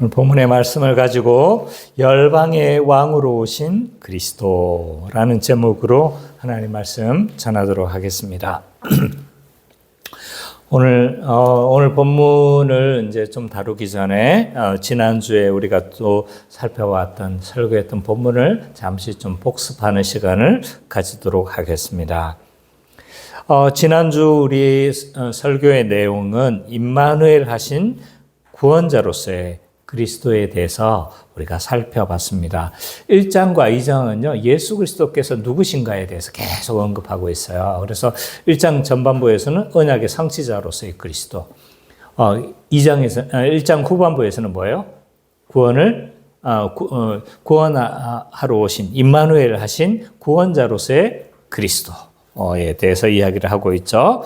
오늘 본문의 말씀을 가지고 열방의 왕으로 오신 그리스도라는 제목으로 하나님 말씀 전하도록 하겠습니다. 오늘 본문을 이제 좀 다루기 전에 지난주에 우리가 또 살펴왔던 설교했던 본문을 잠시 좀 복습하는 시간을 가지도록 하겠습니다. 지난주 우리 설교의 내용은 임마누엘 하신 구원자로서의 그리스도에 대해서 우리가 살펴봤습니다. 1장과 2장은요, 예수 그리스도께서 누구신가에 대해서 계속 언급하고 있어요. 그래서 1장 전반부에서는 언약의 성취자로서의 그리스도. 1장 후반부에서는 뭐예요? 구원하러 오신, 임마누엘 하신 구원자로서의 그리스도에 대해서 이야기를 하고 있죠.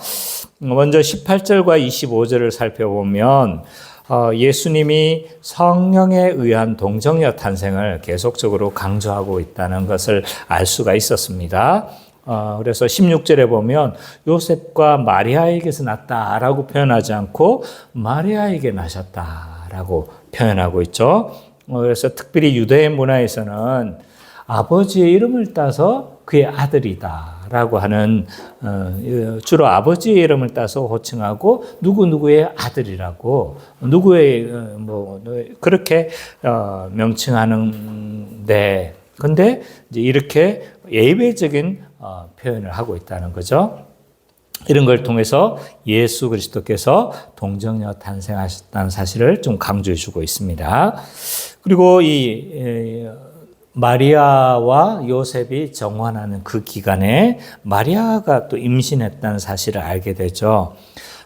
먼저 18절과 25절을 살펴보면, 예수님이 성령에 의한 동정녀 탄생을 계속적으로 강조하고 있다는 것을 알 수가 있었습니다. 그래서 16절에 보면 요셉과 마리아에게서 났다라고 표현하지 않고 마리아에게 나셨다라고 표현하고 있죠. 그래서 특별히 유대인 문화에서는 아버지의 이름을 따서 그의 아들이다라고 하는, 주로 아버지의 이름을 따서 호칭하고 누구누구의 아들이라고 누구의 그렇게 명칭하는데, 근데 이제 이렇게 예배적인 표현을 하고 있다는 거죠. 이런 걸 통해서 예수 그리스도께서 동정녀 탄생하셨다는 사실을 좀 강조해 주고 있습니다. 그리고 이 마리아와 요셉이 정환하는 그 기간에 마리아가 또 임신했다는 사실을 알게 되죠.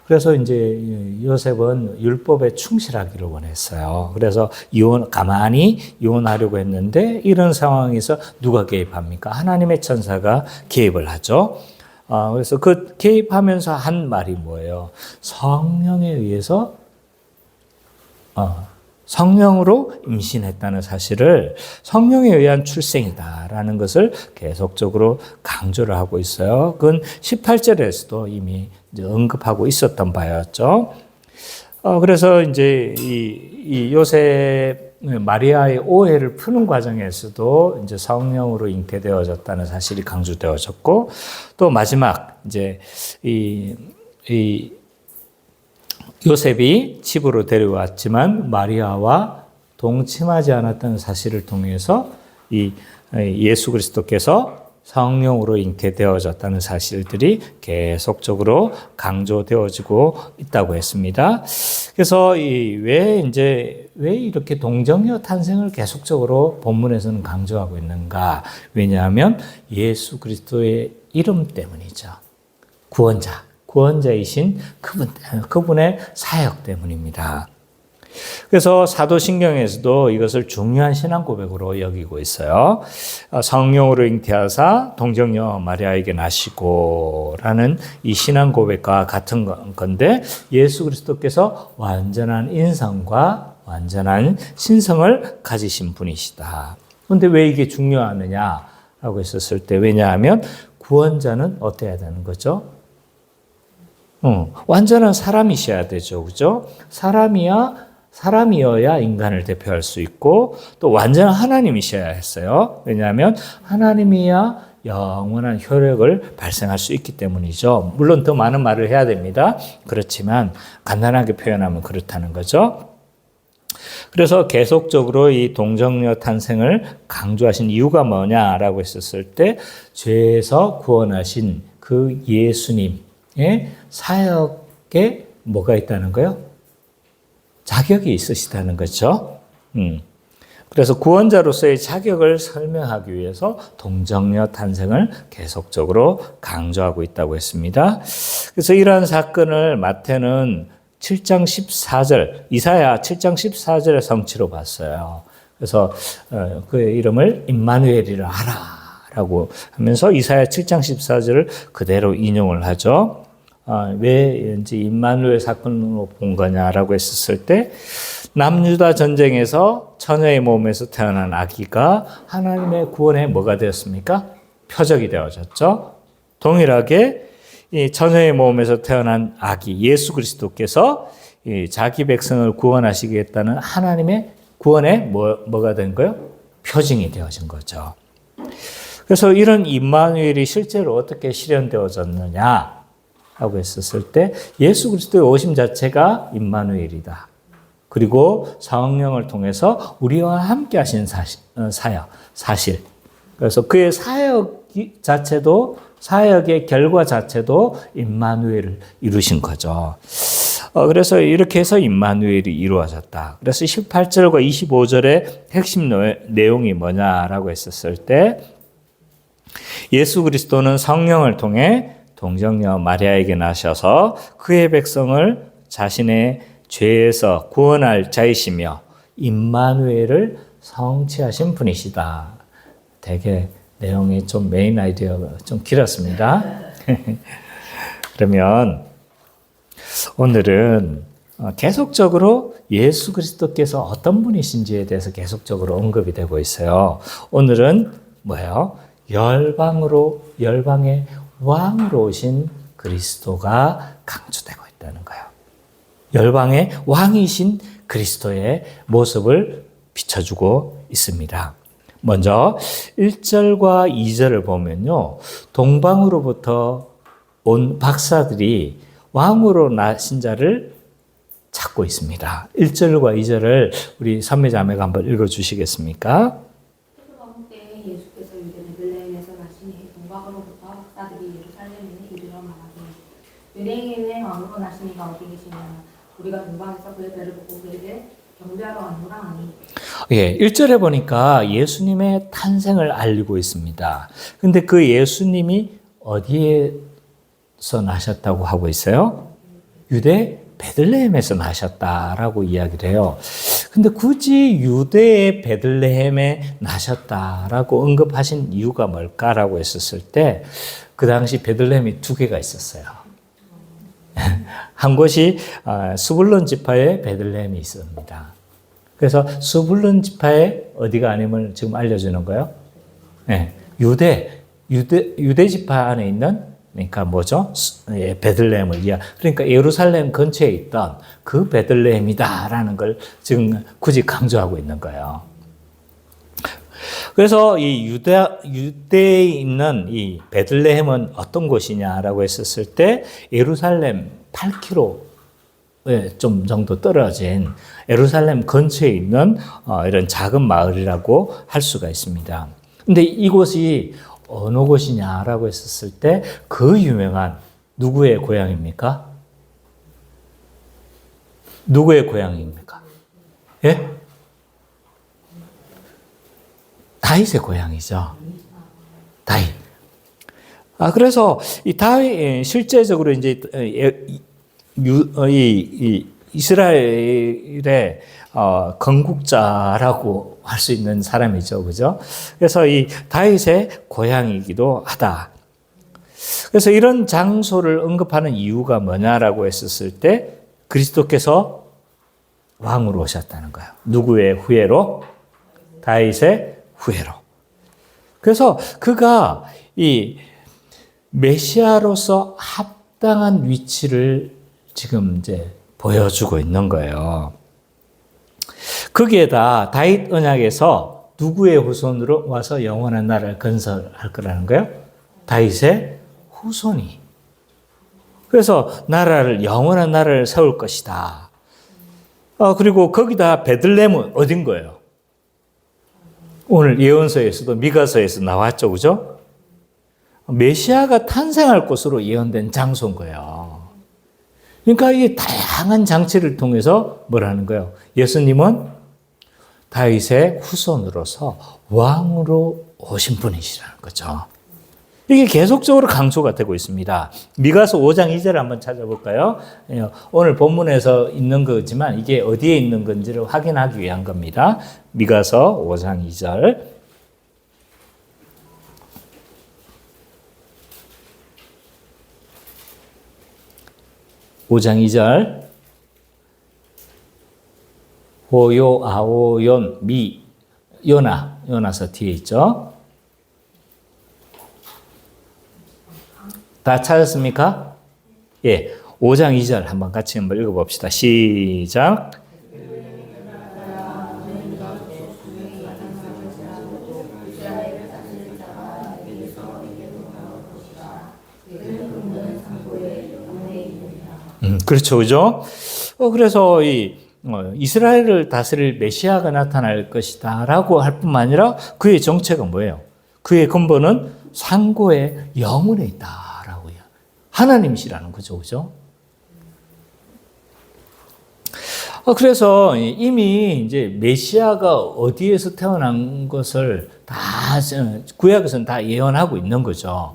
그래서 이제 요셉은 율법에 충실하기를 원했어요. 그래서 가만히 이혼하려고 했는데 이런 상황에서 누가 개입합니까? 하나님의 천사가 개입을 하죠. 그래서 그 개입하면서 한 말이 뭐예요? 성령에 의해서 성령으로 임신했다는 사실을, 성령에 의한 출생이다라는 것을 계속적으로 강조를 하고 있어요. 그건 18절에서도 이미 이제 언급하고 있었던 바였죠. 그래서 이제 이 요셉, 마리아의 오해를 푸는 과정에서도 이제 성령으로 잉태되어졌다는 사실이 강조되어졌고, 또 마지막 이제 이 요셉이 집으로 데려왔지만 마리아와 동침하지 않았다는 사실을 통해서 이 예수 그리스도께서 성령으로 잉태되어졌다는 사실들이 계속적으로 강조되어지고 있다고 했습니다. 그래서 왜 이렇게 동정녀 탄생을 계속적으로 본문에서는 강조하고 있는가? 왜냐하면 예수 그리스도의 이름 때문이죠. 구원자이신 그분의 사역 때문입니다. 그래서 사도신경에서도 이것을 중요한 신앙 고백으로 여기고 있어요. 성령으로 잉태하사 동정녀 마리아에게 나시고 라는 이 신앙 고백과 같은 건데, 예수 그리스도께서 완전한 인성과 완전한 신성을 가지신 분이시다. 그런데 왜 이게 중요하느냐라고 했었을 때, 왜냐하면 구원자는 어때야 되는 거죠? 완전한 사람이셔야 되죠. 그죠? 사람이어야 인간을 대표할 수 있고, 또 완전한 하나님이셔야 했어요. 왜냐하면 하나님이야 영원한 효력을 발생할 수 있기 때문이죠. 물론 더 많은 말을 해야 됩니다. 그렇지만 간단하게 표현하면 그렇다는 거죠. 그래서 계속적으로 이 동정녀 탄생을 강조하신 이유가 뭐냐라고 했었을 때, 죄에서 구원하신 그 예수님 사역에 뭐가 있다는 거요? 자격이 있으시다는 거죠. 그래서 구원자로서의 자격을 설명하기 위해서 동정녀 탄생을 계속적으로 강조하고 있다고 했습니다. 그래서 이러한 사건을 마태는 7장 14절, 이사야 7장 14절의 성취로 봤어요. 그래서 그의 이름을 임마누엘이라 하라라고 하면서 이사야 7장 14절을 그대로 인용을 하죠. 왜 이제 임마누엘 사건으로 본 거냐라고 했었을 때, 남유다 전쟁에서 처녀의 몸에서 태어난 아기가 하나님의 구원에 뭐가 되었습니까? 표적이 되어졌죠. 동일하게 이 처녀의 몸에서 태어난 아기 예수 그리스도께서 자기 백성을 구원하시겠다는 하나님의 구원의 뭐가 된 거예요? 표징이 되어진 거죠. 그래서 이런 임마누엘이 실제로 어떻게 실현되어졌느냐 하고 했었을 때 예수 그리스도의 오심 자체가 임마누엘이다. 그리고 성령을 통해서 우리와 함께 하신 사실. 그래서 그의 사역 자체도 사역의 결과 자체도 임마누엘을 이루신 거죠. 그래서 이렇게 해서 임마누엘이 이루어졌다. 그래서 18절과 25절의 핵심 내용이 뭐냐라고 했었을 때 예수 그리스도는 성령을 통해 동정녀 마리아에게 나셔서 그의 백성을 자신의 죄에서 구원할 자이시며 임마누엘을 성취하신 분이시다. 되게 내용이 좀 메인 아이디어가 좀 길었습니다. 그러면 오늘은 계속적으로 예수 그리스도께서 어떤 분이신지에 대해서 계속적으로 언급이 되고 있어요. 오늘은 뭐예요? 열방의 왕으로 오신 그리스도가 강조되고 있다는 거예요. 열방의 왕이신 그리스도의 모습을 비춰주고 있습니다. 먼저 1절과 2절을 보면요. 동방으로부터 온 박사들이 왕으로 나신 자를 찾고 있습니다. 1절과 2절을 우리 선배자매가 한번 읽어주시겠습니까? 왕 때에 예수께서 유대 베들레헴에서 나시니 동방으로부터 박사들이 예루살렘에 이르러 말하되 유대인의 왕으로 나시니가 어디 계시냐 우리가 동방에서 그의 배를 보고 그에게 경배하러 왔노라 하니. 예, 1절에 보니까 예수님의 탄생을 알리고 있습니다. 근데 그 예수님이 어디에서 나셨다고 하고 있어요? 유대 베들레헴에서 나셨다라고 이야기를 해요. 근데 굳이 유대의 베들레헴에 나셨다라고 언급하신 이유가 뭘까라고 했었을 때 그 당시 베들레헴이 두 개가 있었어요. 한 곳이 스불론 지파의 베들레헴이 있습니다. 그래서 스불론 지파의 어디가 아님을 지금 알려주는 거예요? 네, 유대 지파 안에 있는 그러니까 뭐죠? 베들레헴을 그러니까 예루살렘 근처에 있던 그 베들레헴이다라는 걸 지금 굳이 강조하고 있는 거예요. 그래서 이 유대에 있는 이 베들레헴은 어떤 곳이냐라고 했었을 때 예루살렘 8km 좀 정도 떨어진 예루살렘 근처에 있는 이런 작은 마을이라고 할 수가 있습니다. 근데 이곳이 어느 곳이냐라고 했었을 때 그 유명한 누구의 고향입니까? 누구의 고향입니까? 예? 다윗의 고향이죠. 다윗. 그래서 이 다윗 실제적으로 이제 이스라엘의 건국자라고 할 수 있는 사람이죠, 그죠? 그래서 이 다윗의 고향이기도 하다. 그래서 이런 장소를 언급하는 이유가 뭐냐라고 했었을 때 그리스도께서 왕으로 오셨다는 거예요. 누구의 후예로? 다윗의 후예로. 그래서 그가 이 메시아로서 합당한 위치를 지금 이제 보여주고 있는 거예요. 거기에다 다윗 언약에서 누구의 후손으로 와서 영원한 나라를 건설할 거라는 거예요? 다윗의 후손이. 그래서 영원한 나라를 세울 것이다. 그리고 거기다 베들레헴은 어딘 거예요? 오늘 예언서에서도 미가서에서 나왔죠, 그죠? 메시아가 탄생할 곳으로 예언된 장소인 거예요. 그러니까 이 다양한 장치를 통해서 뭐라는 거예요? 예수님은 다윗의 후손으로서 왕으로 오신 분이시라는 거죠. 이게 계속적으로 강조가 되고 있습니다. 미가서 5장 2절을 한번 찾아볼까요? 오늘 본문에서 있는 거지만 이게 어디에 있는 건지를 확인하기 위한 겁니다. 미가서 5장 2절. (5장 2절) 호요 아오yon 미 요나서 뒤에 있죠. 다 찾았습니까? 예, 5장 2절 한번 같이 한번 읽어봅시다. 시작. 그렇죠, 그죠? 그래서 이스라엘을 다스릴 메시아가 나타날 것이다라고 할 뿐만 아니라 그의 정체가 뭐예요? 그의 근본은 상고의 영혼에 있다라고요. 하나님이시라는 거죠, 그죠? 그래서 이미 이제 메시아가 어디에서 태어난 것을 다 구약에서는 다 예언하고 있는 거죠.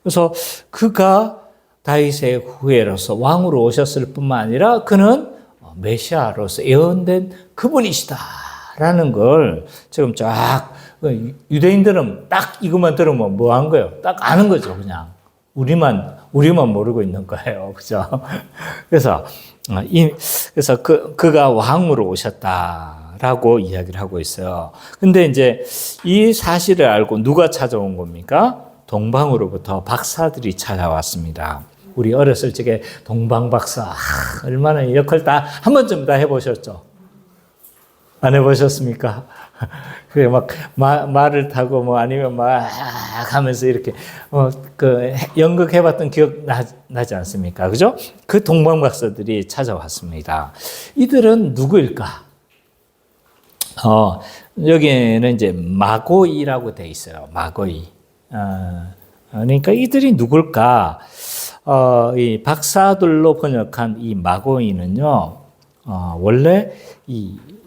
그래서 그가 다윗의 후예로서 왕으로 오셨을 뿐만 아니라 그는 메시아로서 예언된 그분이시다라는 걸 지금 쫙 유대인들은 딱 이것만 들으면 뭐 한 거예요? 딱 아는 거죠, 그냥. 우리만 모르고 있는 거예요. 그죠? 그래서 그가 왕으로 오셨다라고 이야기를 하고 있어요. 근데 이제 이 사실을 알고 누가 찾아온 겁니까? 동방으로부터 박사들이 찾아왔습니다. 우리 어렸을 적에 동방 박사, 얼마나 역할 한 번쯤 다 해보셨죠? 안 해보셨습니까? 그래, 말을 타고 아니면 하면서 이렇게, 연극해봤던 기억 나지 않습니까? 그죠? 그 동방 박사들이 찾아왔습니다. 이들은 누구일까? 여기에는 이제 마고이라고 돼 있어요. 마고이. 그러니까 이들이 누굴까? 이 박사들로 번역한 이 마고이는요, 원래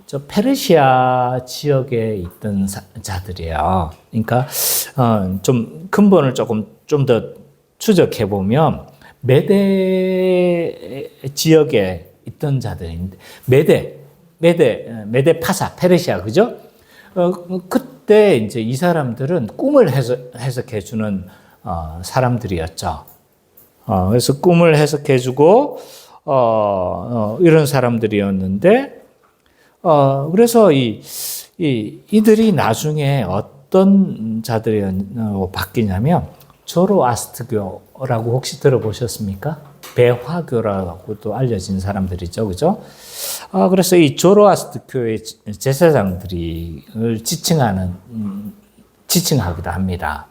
저 페르시아 지역에 있던 자들이에요. 그러니까 좀 근본을 좀 더 추적해 보면 메데 지역에 있던 자들인데 메데 파사 페르시아 그죠? 그때 이제 이 사람들은 꿈을 해석해 주는 사람들이었죠. 그래서 꿈을 해석해 주고 이런 사람들이었는데 그래서 이들이 나중에 어떤 자들이 바뀌냐면 조로아스트교라고 혹시 들어보셨습니까? 배화교라고도 알려진 사람들이죠, 그죠? 그래서 이 조로아스트교의 제사장들을 지칭하기도 합니다.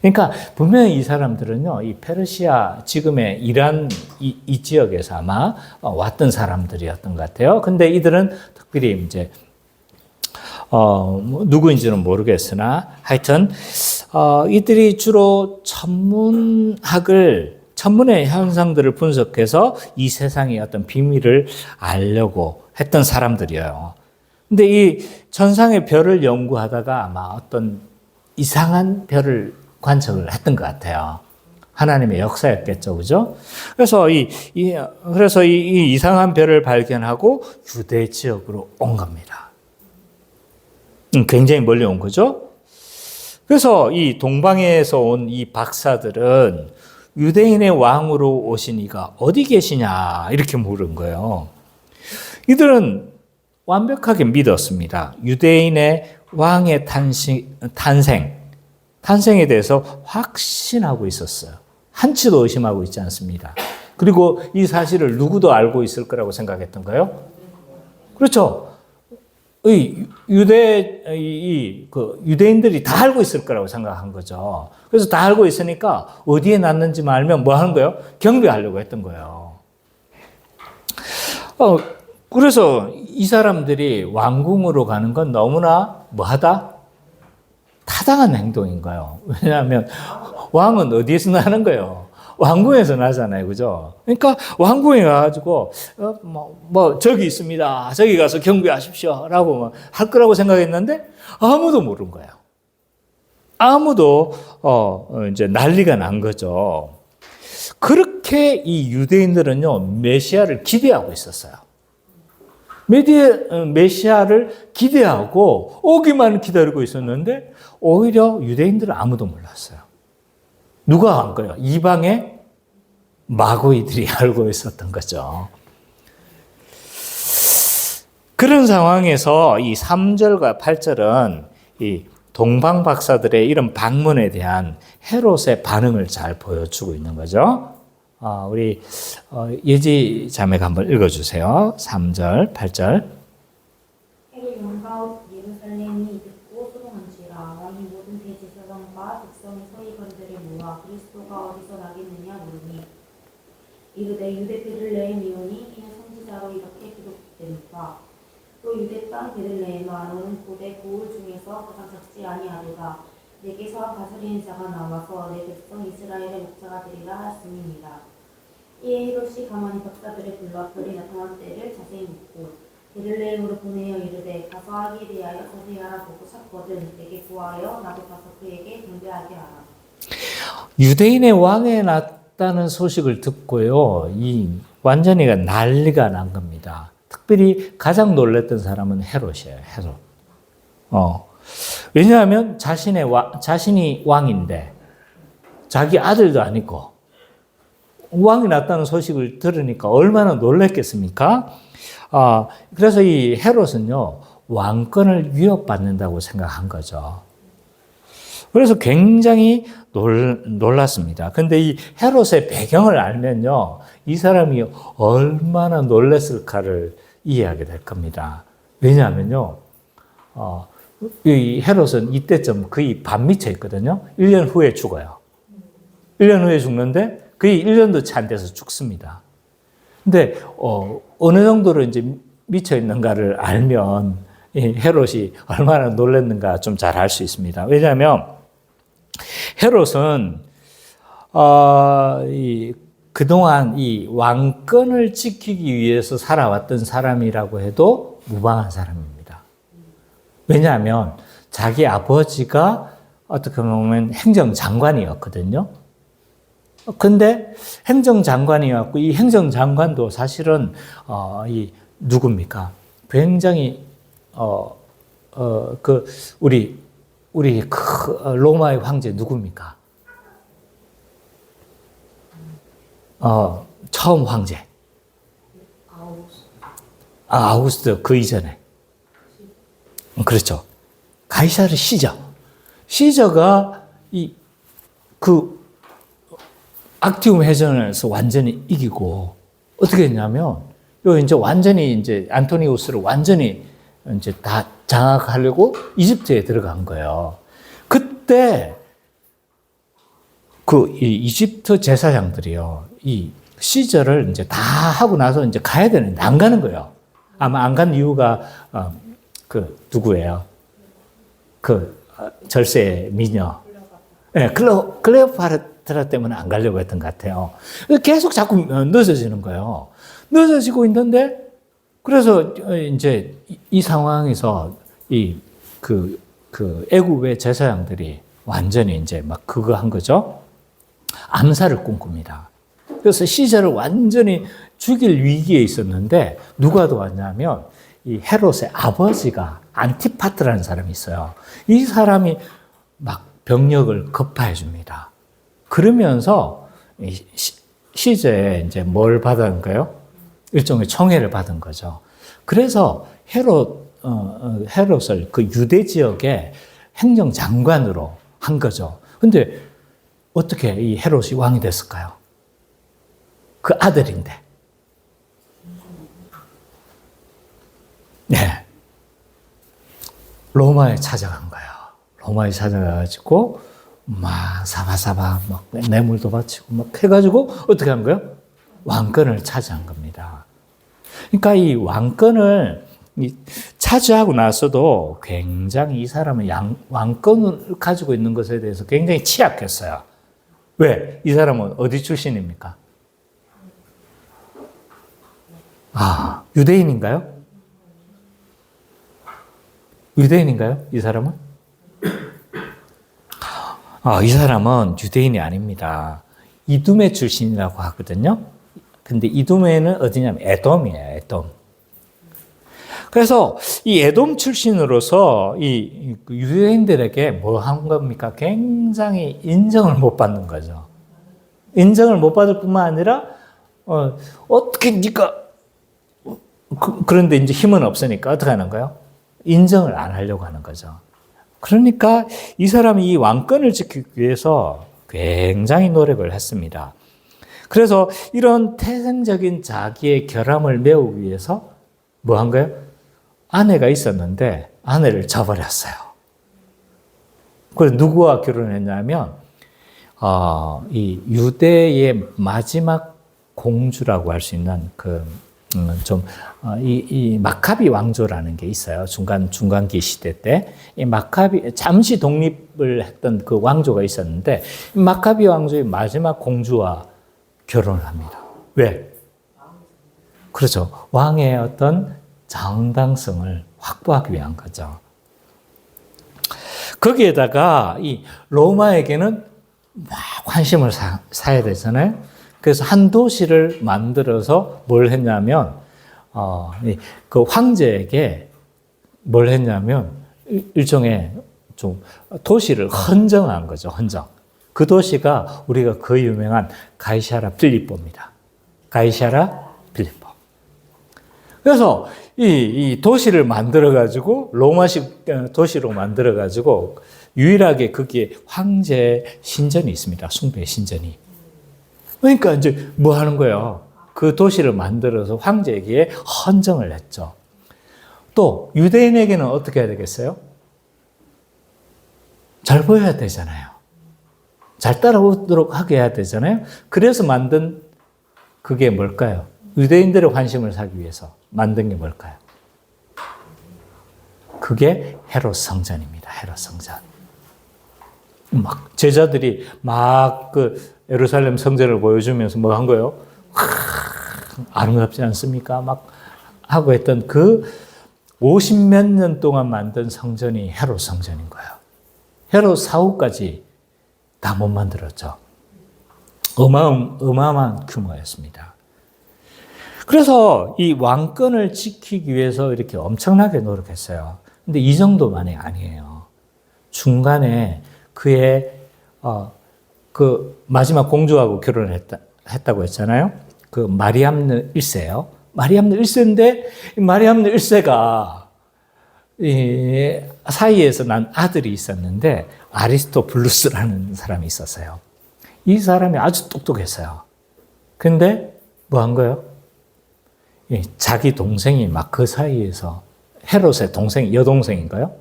그러니까 분명히 이 사람들은요, 이 페르시아 지금의 이란 이 지역에서 아마 왔던 사람들이었던 것 같아요. 근데 이들은 특별히 이제 누구인지는 모르겠으나 하여튼 이들이 주로 천문의 현상들을 분석해서 이 세상의 어떤 비밀을 알려고 했던 사람들이에요. 근데 이 천상의 별을 연구하다가 아마 어떤 이상한 별을 관측을 했던 것 같아요. 하나님의 역사였겠죠, 그죠? 그래서 이 이상한 별을 발견하고 유대 지역으로 온 겁니다. 굉장히 멀리 온 거죠? 그래서 이 동방에서 온 이 박사들은 유대인의 왕으로 오신 이가 어디 계시냐, 이렇게 물은 거예요. 이들은 완벽하게 믿었습니다. 유대인의 왕의 탄생에 대해서 확신하고 있었어요. 한치도 의심하고 있지 않습니다. 그리고 이 사실을 누구도 알고 있을 거라고 생각했던가요? 그렇죠. 유대인들이 다 알고 있을 거라고 생각한 거죠. 그래서 다 알고 있으니까 어디에 났는지만 알면 뭐 하는 거예요? 경배하려고 했던 거예요. 그래서 이 사람들이 왕궁으로 가는 건 너무나 뭐하다? 타당한 행동인 거예요. 왜냐하면 왕은 어디에서 나는 거예요? 왕궁에서 나잖아요. 그죠? 그러니까 왕궁에 가가지고, 저기 있습니다. 저기 가서 경배하십시오. 라고 할 거라고 생각했는데 아무도 모른 거예요. 아무도, 이제 난리가 난 거죠. 그렇게 이 유대인들은요, 메시아를 기대하고 있었어요. 메시아를 기대하고 오기만 기다리고 있었는데 오히려 유대인들은 아무도 몰랐어요. 누가 한 거예요? 이방의 마고이들이 알고 있었던 거죠. 그런 상황에서 이 3절과 8절은 이 동방 박사들의 이런 방문에 대한 헤롯의 반응을 잘 보여주고 있는 거죠. 우리 예지 자매가 한번 읽어주세요. 3절, 8절. 해를 영가웃 예루살렘이 듣고 소동한지라 왕이 모든 대제사장과 백성이 서기 거리들에 모아 그리스도가 어디서 나겠느냐 물으니 이르되 유대 베들레헴이오니 이는 선지자로 이렇게 기록되니까 또 유대 땅 베들레헴아는 고대 고을 중에서 가장 작지 아니하도다. 내게서 다스리는 자가 나와서 내 백성 이스라엘의 목자가 되리라 하였음이니라. 이에 헤롯이 가만히 박사들을 불러 별이 나타난 때를 자세히 묻고 베들레헴으로 보내어 이르되 가서 하기에 대하여 자세히 알아보고 찾거든 내게 구하여 나도 가서 그에게 경배하게 하라. 유대인의 왕에 났다는 소식을 듣고요, 완전히 난리가 난 겁니다. 특별히 가장 놀랐던 사람은 헤롯이에요. 헤롯. 왜냐하면 자신이 왕인데 자기 아들도 아니고 왕이 났다는 소식을 들으니까 얼마나 놀랐겠습니까? 그래서 이 헤롯은요, 왕권을 위협받는다고 생각한 거죠. 그래서 굉장히 놀랐습니다. 근데 이 헤롯의 배경을 알면요, 이 사람이 얼마나 놀랐을까를 이해하게 될 겁니다. 왜냐하면요, 이 헤롯은 이때쯤 거의 반미쳐 있거든요. 1년 후에 죽어요. 1년 후에 죽는데 거의 1년도 채 안 돼서 죽습니다. 근데 어느 정도로 이제 미쳐 있는가를 알면 이 헤롯이 얼마나 놀랐는가 좀 잘 알 수 있습니다. 왜냐하면 헤롯은 그동안 이 왕권을 지키기 위해서 살아왔던 사람이라고 해도 무방한 사람입니다. 왜냐하면 자기 아버지가 어떻게 보면 행정장관이었거든요. 근데 행정장관이었고, 이 행정장관도 사실은 누굽니까? 굉장히 우리 로마의 황제 누굽니까? 처음 황제. 아우구스트 그 이전에. 그렇죠. 가이사르 시저가 악티움 해전에서 완전히 이기고, 어떻게 했냐면, 이제 완전히 이제 안토니우스를 완전히 이제 다 장악하려고 이집트에 들어간 거예요. 그때 이 이집트 제사장들이요, 이 시저를 이제 다 하고 나서 이제 가야 되는데 안 가는 거예요. 아마 안 간 이유가 누구예요? 절세 미녀. 네, 클레오파트라 때문에 안 가려고 했던 것 같아요. 계속 자꾸 늦어지는 거예요. 늦어지고 있는데, 그래서 이제 이 상황에서 애굽의 제사장들이 완전히 이제 막 그거 한 거죠. 암살을 꿈꿉니다. 그래서 시저를 완전히 죽일 위기에 있었는데, 누가 도왔냐면, 이 헤롯의 아버지가 안티파트라는 사람이 있어요. 이 사람이 막 병력을 급파해 줍니다. 그러면서 시저에 이제 뭘 받은 거예요? 일종의 총애를 받은 거죠. 그래서 헤롯을 그 유대 지역의 행정장관으로 한 거죠. 근데 어떻게 이 헤롯이 왕이 됐을까요? 그 아들인데. 네. 로마에 찾아간 거예요. 로마에 찾아가가지고, 막, 사바사바, 막, 뇌물도 바치고, 막 해가지고, 어떻게 한 거예요? 왕권을 차지한 겁니다. 그러니까 이 왕권을 차지하고 나서도 굉장히 이 사람은 왕권을 가지고 있는 것에 대해서 굉장히 취약했어요. 왜? 이 사람은 어디 출신입니까? 유대인인가요? 유대인인가요? 이 사람은? 이 사람은 유대인이 아닙니다. 이두메 출신이라고 하거든요. 근데 이두메는 어디냐면 에돔이에요, 에돔. 그래서 이 에돔 출신으로서 이 유대인들에게 뭐 한 겁니까? 굉장히 인정을 못 받는 거죠. 인정을 못 받을 뿐만 아니라, 어떻게 네가, 그런데 이제 힘은 없으니까 어떻게 하는 거예요? 인정을 안 하려고 하는 거죠. 그러니까 이 사람이 이 왕권을 지키기 위해서 굉장히 노력을 했습니다. 그래서 이런 태생적인 자기의 결함을 메우기 위해서 뭐 한 거예요? 아내가 있었는데 아내를 저버렸어요. 그래서 누구와 결혼했냐면 이 유대의 마지막 공주라고 할 수 있는 이 마카비 왕조라는 게 있어요. 중간기 시대 때. 이 마카비, 잠시 독립을 했던 그 왕조가 있었는데, 이 마카비 왕조의 마지막 공주와 결혼을 합니다. 왜? 그렇죠. 왕의 어떤 정당성을 확보하기 위한 거죠. 거기에다가 이 로마에게는 막 관심을 사야 되잖아요. 그래서 한 도시를 만들어서 뭘 했냐면, 그 황제에게 뭘 했냐면, 일종의 좀 도시를 헌정한 거죠, 헌정. 그 도시가 우리가 그 유명한 가이사라 필리포입니다. 가이사라 필리포. 그래서 이 도시를 만들어가지고, 로마식 도시로 만들어가지고, 유일하게 거기에 황제 신전이 있습니다. 숭배 신전이. 그러니까 이제 뭐 하는 거예요? 그 도시를 만들어서 황제에게 헌정을 했죠. 또 유대인에게는 어떻게 해야 되겠어요? 잘 보여야 되잖아요. 잘 따라오도록 하게 해야 되잖아요. 그래서 만든 그게 뭘까요? 유대인들의 관심을 사기 위해서 만든 게 뭘까요? 그게 헤롯 성전입니다. 헤롯 성전. 막 제자들이 막 그 예루살렘 성전을 보여주면서 뭐 한 거예요? 아름답지 않습니까? 막 하고 했던 그 50몇 년 동안 만든 성전이 헤롯 성전인 거예요. 헤롯 사후까지 다 못 만들었죠. 어마어마한 규모였습니다. 그래서 이 왕권을 지키기 위해서 이렇게 엄청나게 노력했어요. 근데 이 정도만이 아니에요. 중간에 그의 그 마지막 공주하고 결혼을 했다고 했잖아요. 그 마리암느 1세요. 마리암느 1세인데 마리암느 1세가 이 사이에서 난 아들이 있었는데 아리스토블루스라는 사람이 있었어요. 이 사람이 아주 똑똑했어요. 근데 뭐 한 거예요? 자기 동생이 막 그 사이에서 헤롯의 동생, 여동생인가요?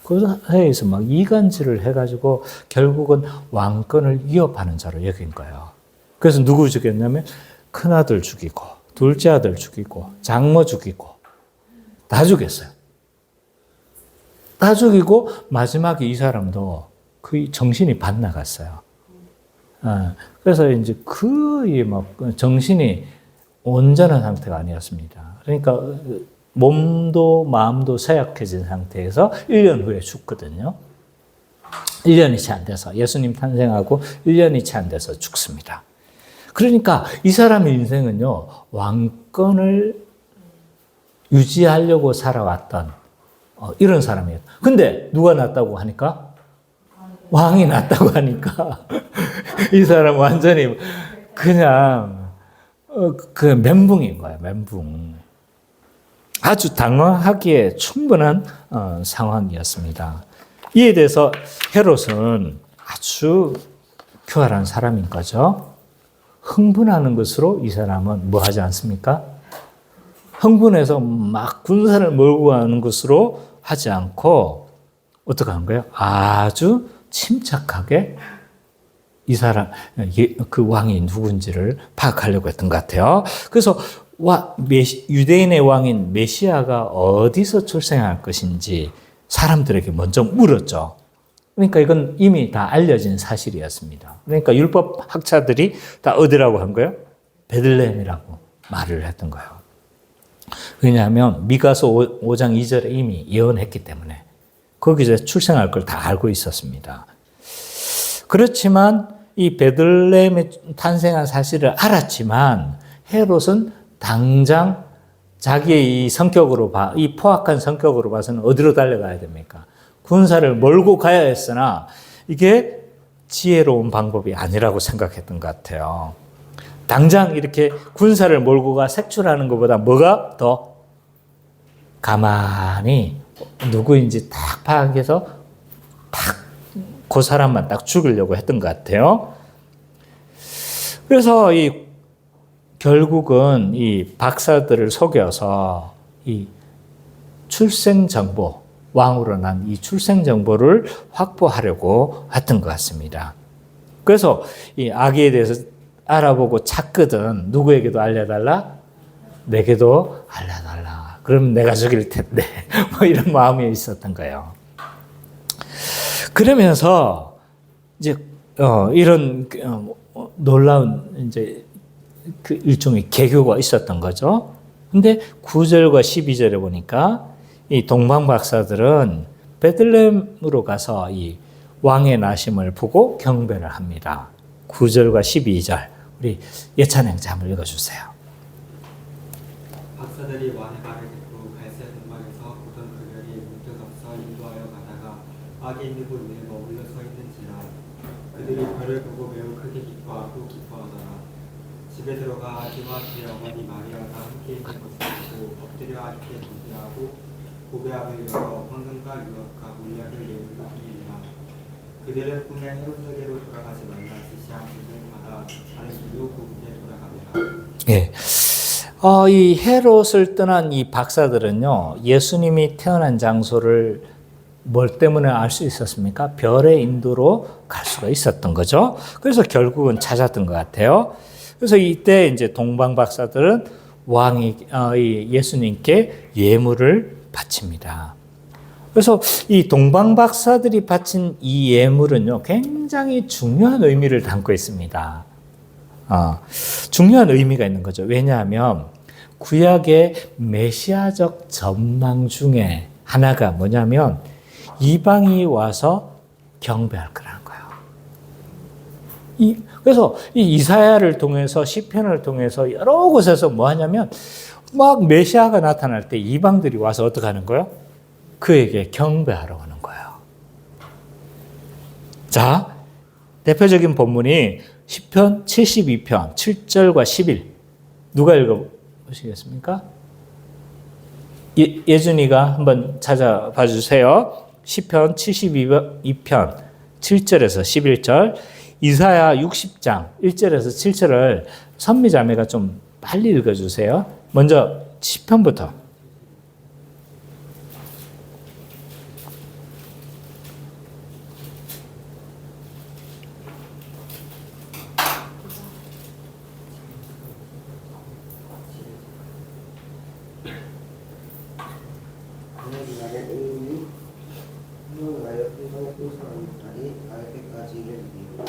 그 사이에서 막 이간질을 해가지고 결국은 왕권을 위협하는 자로 여긴 거예요. 그래서 누구 죽였냐면 큰아들 죽이고 둘째 아들 죽이고 장모 죽이고 다 죽였어요. 다 죽이고 마지막에 이 사람도 거의 정신이 반나갔어요. 그래서 이제 거의 막 정신이 온전한 상태가 아니었습니다. 그러니까 몸도 마음도 쇠약해진 상태에서 1년 후에 죽거든요. 1년이 채 안 돼서 예수님 탄생하고 1년이 채 안 돼서 죽습니다. 그러니까 이 사람의 인생은요, 왕권을 유지하려고 살아왔던 이런 사람이에요. 근데 누가 낫다고 하니까? 왕이 낫다고 하니까 이 사람 완전히 그냥 그 멘붕인 거예요. 멘붕. 아주 당황하기에 충분한 상황이었습니다. 이에 대해서 헤롯은 아주 교활한 사람인 거죠. 흥분하는 것으로 이 사람은 뭐 하지 않습니까? 흥분해서 막 군사를 몰고 가는 것으로 하지 않고 어떻게 한 거예요? 아주 침착하게 이 사람, 그 왕이 누군지를 파악하려고 했던 것 같아요. 그래서 유대인의 왕인 메시아가 어디서 출생할 것인지 사람들에게 먼저 물었죠. 그러니까 이건 이미 다 알려진 사실이었습니다. 그러니까 율법 학자들이 다 어디라고 한 거예요? 베들레헴이라고 말을 했던 거예요. 왜냐하면 미가서 5장 2절에 이미 예언했기 때문에 거기서 출생할 걸 다 알고 있었습니다. 그렇지만 이 베들레헴에 탄생한 사실을 알았지만 헤롯은 당장 자기의 이 성격으로 이 포악한 성격으로 봐서는 어디로 달려가야 됩니까? 군사를 몰고 가야 했으나 이게 지혜로운 방법이 아니라고 생각했던 것 같아요. 당장 이렇게 군사를 몰고 가 색출하는 것보다 뭐가 더 가만히 누구인지 딱 파악해서 딱 그 사람만 딱 죽이려고 했던 것 같아요. 그래서 결국은 이 박사들을 속여서 이 출생 정보, 왕으로 난 이 출생 정보를 확보하려고 했던 것 같습니다. 그래서 이 아기에 대해서 알아보고 찾거든. 누구에게도 알려달라? 내게도 알려달라. 그럼 내가 죽일 텐데. 뭐 이런 마음이 있었던 거예요. 그러면서 이제 이런 놀라운 이제 그 일종의 개교가 있었던 거죠. 근데 9절과 12절에 보니까 이 동방 박사들은 베들레헴으로 가서 이 왕의 나심을 보고 경배를 합니다. 9절과 12절 우리 예찬 형제 한번 읽어주세요. 박사들이 왕의 말을 듣고 갈새 동방에서 보던 그들이 문득 앞서 인도하여 가다가 악이 있는 곳에 머물러 서 있는지라 그들이 별을 보고 매우 크게 기뻐하고 기뻐하더라. 집에 들어가 아기와 그의 어머니 마리아가 함께 있는 것을 보고 엎드려 아기께 경배하고 고배합을 열어 황금과 유압과 몰약을 예물로 드리니라. 그들은 꿈에 헤롯에게로 돌아가지 말라 지시한 뜻을 받아 다른 길로 고국에 돌아가니라. 예. 이 헤롯을 떠난 이 박사들은요, 예수님이 태어난 장소를 뭘 때문에 알 수 있었습니까? 별의 인도로 갈 수가 있었던 거죠. 그래서 결국은 찾았던 것 같아요. 그래서 이때 이제 동방 박사들은 이 예수님께 예물을 바칩니다. 그래서 이 동방 박사들이 바친 이 예물은요, 굉장히 중요한 의미를 담고 있습니다. 중요한 의미가 있는 거죠. 왜냐하면 구약의 메시아적 전망 중에 하나가 뭐냐면 이방이 와서 경배할 거라는 거예요. 그래서 이 이사야를 통해서 시편을 통해서 여러 곳에서 뭐 하냐면 막 메시아가 나타날 때 이방들이 와서 어떻게 하는 거예요? 그에게 경배하러 오는 거예요. 자, 대표적인 본문이 시편 72편 7절과 10일 누가 읽어보시겠습니까? 예준이가 한번 찾아봐 주세요. 시편 72편 7절에서 11절, 이사야 60장 1절에서 7절을 선미자매가 좀 빨리 읽어주세요. 먼저 시편부터. 그날의 의인이 흥하여 세상의 풍성한 날이 닿을 때까지 이르리라.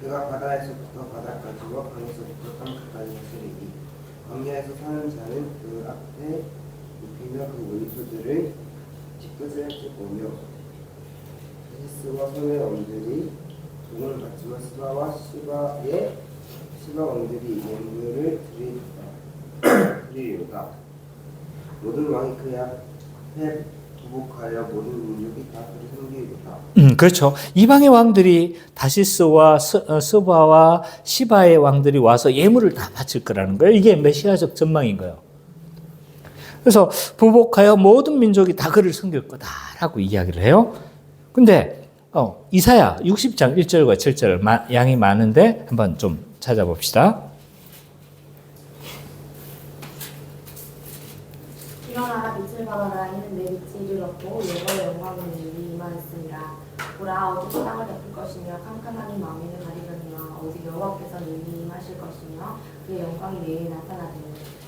그가 바다에서부터 바다까지와 강에서부터 땅끝까지 다스리리. 광야에서 사는 자는 그 앞에 눕히며 그 원수들을 뒤끝을 쫓으며 히스와 손의 왕들이 돈을 받지만 스바와 시바 왕들이 예물을 드리리로다. 모든 왕이 그의 앞에 부복하여 모든 민족이 다 그를 섬기리로다. 그렇죠. 이방의 왕들이 다시스와 스바와 시바의 왕들이 와서 예물을 다 바칠 거라는 거예요. 이게 메시아적 전망인 거예요. 그래서 부복하여 모든 민족이 다 그를 섬길 거다라고 이야기를 해요. 근데 이사야 60장 1절과 7절 양이 많은데 한번 좀 찾아봅시다. 일어나라 빛을 발하라 이는 내 빛이 이르렀고 여호와의 영광이 내게 임하였습니다. 보라 어둠이 땅을 덮을 것이며 캄캄함이 망인을 가리려니와 오직 여호와께서 내게 임하실 것이며 그의 영광이 내게 나타나리니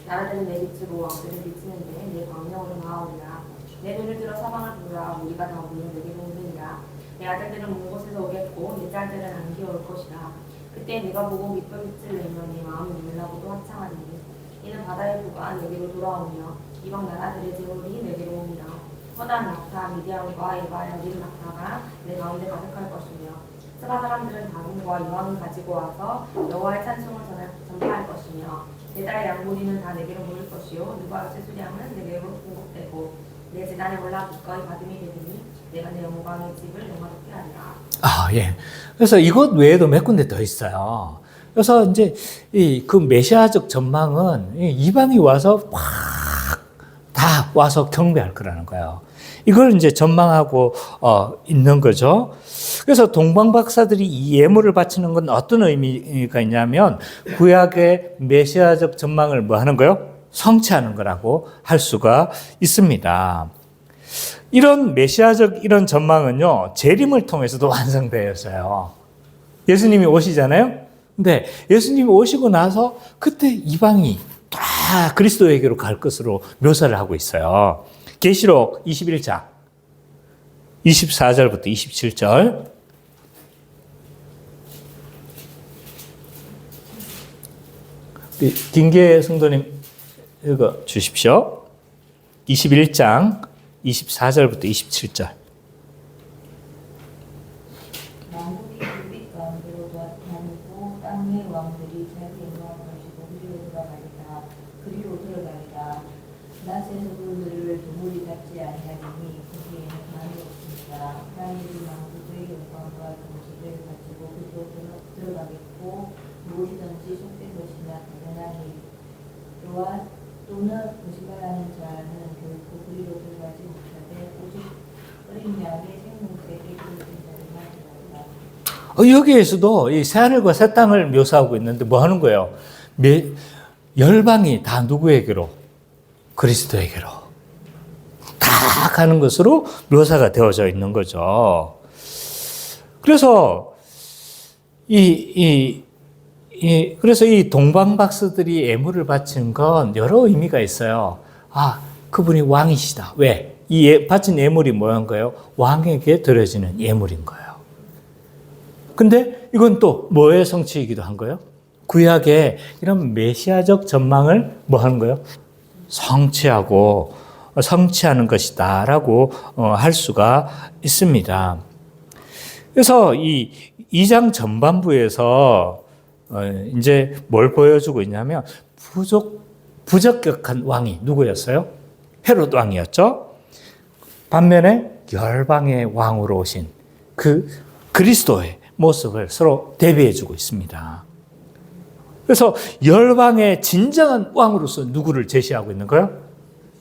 나라들은 내 빛으로 왕들은 비치는데 내 광명으로 나아오리라. 내 눈을 들어 사방을 보라 우리가 다 모여 내게로 오느니라. 내 아들들은 먼 곳에서 오겠고 내 딸들은 안개 올 것이라. 그때 내가 보고 기쁜 빛을 내며 내 마음이 놀라고도 합창하리니 이는 바다의 부가 내게로 돌아오며 이방 나라들의 재물이 내게로 오니라. 허다한 낙타 미디안과 에바의 어린 낙타가 내 가운데 가득할 것이며 스바 사람들은 다금과 여왕을 가지고 와서 여호와의 찬송을 전파할 것이며 내 딸의 양고리는 다 내게로 모일 것이요 누가 채수량은 내게로 공급되고 내 제단에 올라 기꺼이 받음이 되리니 내가 내 영광의 집을 영화롭게 하리라. 예. 그래서 이것 외에도 몇 군데 더 있어요. 그래서 이제 그 메시아적 전망은 이방이 와서 다 와서 경배할 거라는 거예요. 이걸 이제 전망하고 있는 거죠. 그래서 동방 박사들이 이 예물을 바치는 건 어떤 의미가 있냐면 구약의 메시아적 전망을 뭐 하는 거요? 성취하는 거라고 할 수가 있습니다. 이런 메시아적 이런 전망은요, 재림을 통해서도 완성되었어요. 예수님이 오시잖아요. 근데 예수님이 오시고 나서 그때 이방이 다 그리스도에게로 갈 것으로 묘사를 하고 있어요. 계시록 21장 24절부터 27절. 김계 성도님 읽어 주십시오. 21장 24절부터 27절. 왕국이 불빛 가운데로 다니고 땅의 왕들이 자기 영광을 가지고 그리로 돌아가리라. 그리로 들어가리라. 낫에서도 너를 도물이 닿지 아니하리니 거기에는 많이 없습니다. 하나님이 왕국의 영광과 정직을 가지고 그리로 들어가겠고 무엇이든지 속된 것이나 가련한 일 또는 거짓말하는 자는 결코 그리로 들어가지 못하되 오직 어린 양의 생명책에 그릇된 자들만 들어가리라. 여기에서도 이 새하늘과 새 땅을 묘사하고 있는데 뭐 하는 거예요? 열방이 다 누구에게로? 그리스도에게로 다 가는 것으로 묘사가 되어져 있는 거죠. 그래서 그래서 이 동방박사들이 예물을 바치는 건 여러 의미가 있어요. 그분이 왕이시다. 왜? 바친 예물이 뭐한 거예요? 왕에게 드려지는 예물인 거예요. 근데 이건 또 뭐의 성취이기도 한 거예요? 구약의 이런 메시아적 전망을 뭐 하는 거예요? 성취하는 것이다라고 할 수가 있습니다. 그래서 이 2장 전반부에서 이제 뭘 보여주고 있냐면 부적격한 왕이 누구였어요? 헤롯 왕이었죠. 반면에 열방의 왕으로 오신 그 그리스도의 모습을 서로 대비해주고 있습니다. 그래서 열방의 진정한 왕으로서 누구를 제시하고 있는 거예요?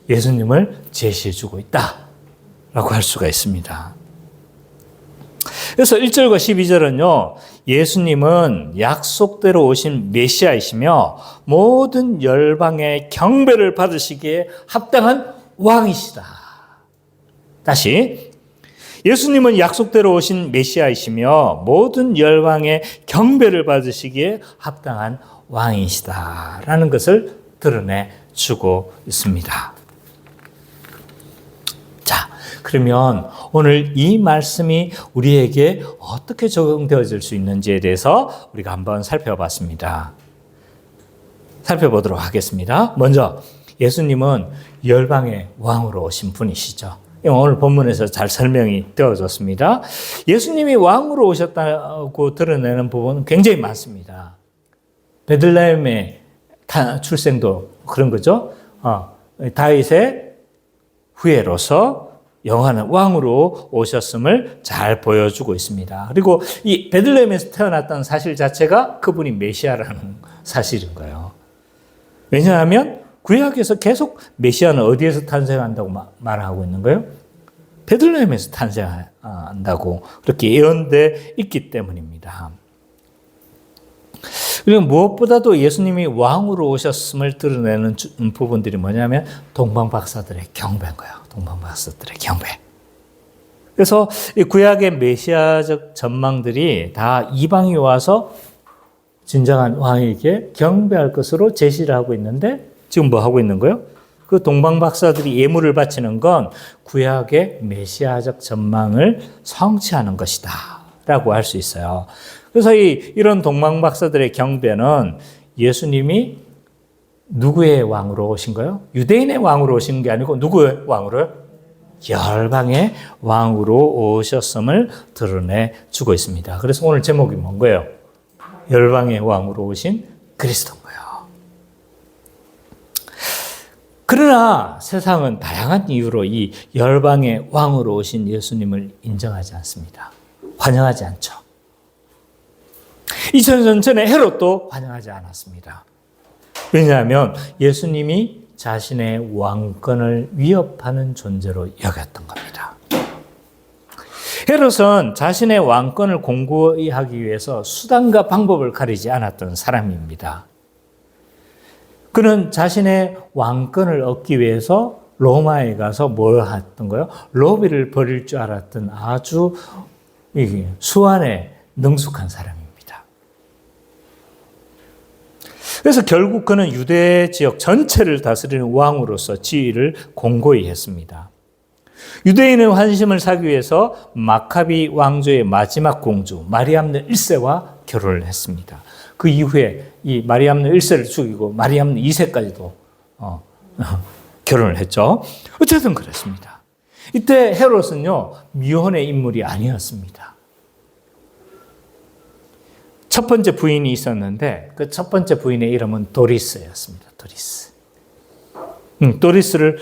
예수님을 제시해주고 있다라고 할 수가 있습니다. 그래서 1절과 12절은요, 예수님은 약속대로 오신 메시아이시며 모든 열방의 경배를 받으시기에 합당한 왕이시다. 다시, 예수님은 약속대로 오신 메시아이시며 모든 열방의 경배를 받으시기에 합당한 왕이시다라는 것을 드러내주고 있습니다. 자, 그러면 오늘 이 말씀이 우리에게 어떻게 적용되어질 수 있는지에 대해서 우리가 한번 살펴보도록 하겠습니다. 먼저 예수님은 열방의 왕으로 오신 분이시죠. 오늘 본문에서 잘 설명이 되어졌습니다. 예수님이 왕으로 오셨다고 드러내는 부분은 굉장히 많습니다. 베들레헴의 출생도 그런 거죠. 다윗의 후예로서 영원한 왕으로 오셨음을 잘 보여주고 있습니다. 그리고 이 베들레헴에서 태어났다는 사실 자체가 그분이 메시아라는 사실인 거예요. 왜냐하면 구약에서 계속 메시아는 어디에서 탄생한다고 말하고 있는 거예요? 베들레헴에서 탄생한다고 그렇게 예언되어 있기 때문입니다. 그리고 무엇보다도 예수님이 왕으로 오셨음을 드러내는 부분들이 뭐냐면 동방박사들의 경배인 거예요. 동방박사들의 경배. 그래서 이 구약의 메시아적 전망들이 다 이방이 와서 진정한 왕에게 경배할 것으로 제시를 하고 있는데 지금 뭐 하고 있는 거예요? 그 동방박사들이 예물을 바치는 건 구약의 메시아적 전망을 성취하는 것이다 라고 할 수 있어요. 그래서 이런 동방박사들의 경배는 예수님이 누구의 왕으로 오신 거예요? 유대인의 왕으로 오신 게 아니고 누구의 왕으로요? 열방의 왕으로 오셨음을 드러내주고 있습니다. 그래서 오늘 제목이 뭔 거예요? 열방의 왕으로 오신 그리스도인 거예요. 그러나 세상은 다양한 이유로 이 열방의 왕으로 오신 예수님을 인정하지 않습니다. 환영하지 않죠. 2000년 전에 헤롯도 환영하지 않았습니다. 왜냐하면 예수님이 자신의 왕권을 위협하는 존재로 여겼던 겁니다. 헤롯은 자신의 왕권을 공고히 하기 위해서 수단과 방법을 가리지 않았던 사람입니다. 그는 자신의 왕권을 얻기 위해서 로마에 가서 뭘 했던 거예요? 로비를 벌일 줄 알았던 아주 수완에 능숙한 사람입니다. 그래서 결국 그는 유대 지역 전체를 다스리는 왕으로서 지위를 공고히 했습니다. 유대인의 환심을 사기 위해서 마카비 왕조의 마지막 공주 마리암네 1세와 결혼을 했습니다. 그 이후에 이 마리암네 1세를 죽이고 마리암네 2세까지도 결혼을 했죠. 어쨌든 그렇습니다. 이때 헤롯은요, 미혼의 인물이 아니었습니다. 첫 번째 부인이 있었는데 그 첫 번째 부인의 이름은 도리스였습니다. 도리스. 도리스를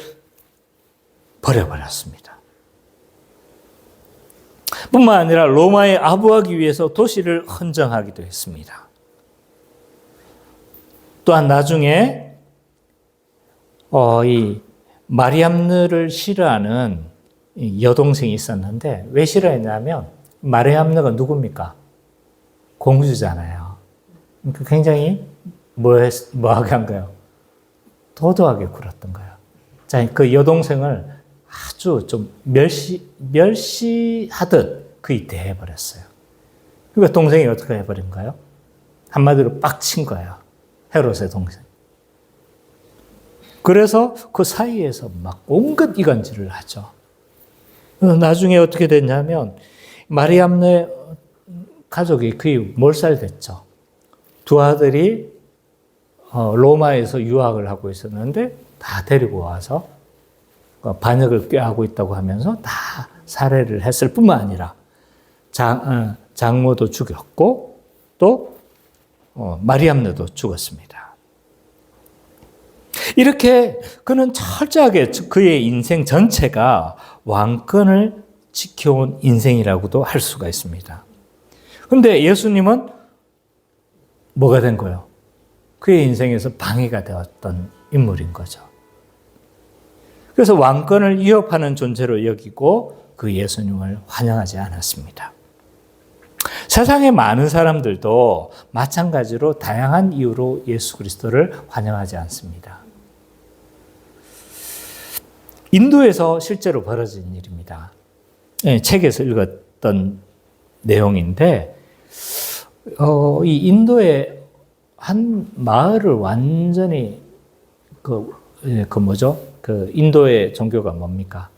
버려버렸습니다. 뿐만 아니라 로마에 아부하기 위해서 도시를 헌정하기도 했습니다. 또한 나중에 이 마리암느를 싫어하는 여동생이 있었는데 왜 싫어했냐면 마리암느가 누굽니까? 공주잖아요. 그러니까 굉장히 뭐하게 한 거예요? 도도하게 굴었던 거예요. 자, 그 여동생을 아주 좀 멸시하듯 그이 대해버렸어요. 그러니까 동생이 어떻게 해버린가요? 한마디로 빡친 거예요. 헤롯의 동생. 그래서 그 사이에서 막 온갖 이간질을 하죠. 나중에 어떻게 됐냐면 마리암네 가족이 거의 몰살됐죠. 두 아들이 로마에서 유학을 하고 있었는데 다 데리고 와서 반역을 꾀하고 있다고 하면서 다 살해를 했을 뿐만 아니라 장모도 죽였고 또 마리암네도 죽었습니다. 이렇게 그는 철저하게 그의 인생 전체가 왕권을 지켜온 인생이라고도 할 수가 있습니다. 그런데 예수님은 뭐가 된 거예요? 그의 인생에서 방해가 되었던 인물인 거죠. 그래서 왕권을 위협하는 존재로 여기고 그 예수님을 환영하지 않았습니다. 세상의 많은 사람들도 마찬가지로 다양한 이유로 예수 그리스도를 환영하지 않습니다. 인도에서 실제로 벌어진 일입니다. 책에서 읽었던 내용인데 이 인도의 한 마을을 완전히 그 인도의 종교가 뭡니까?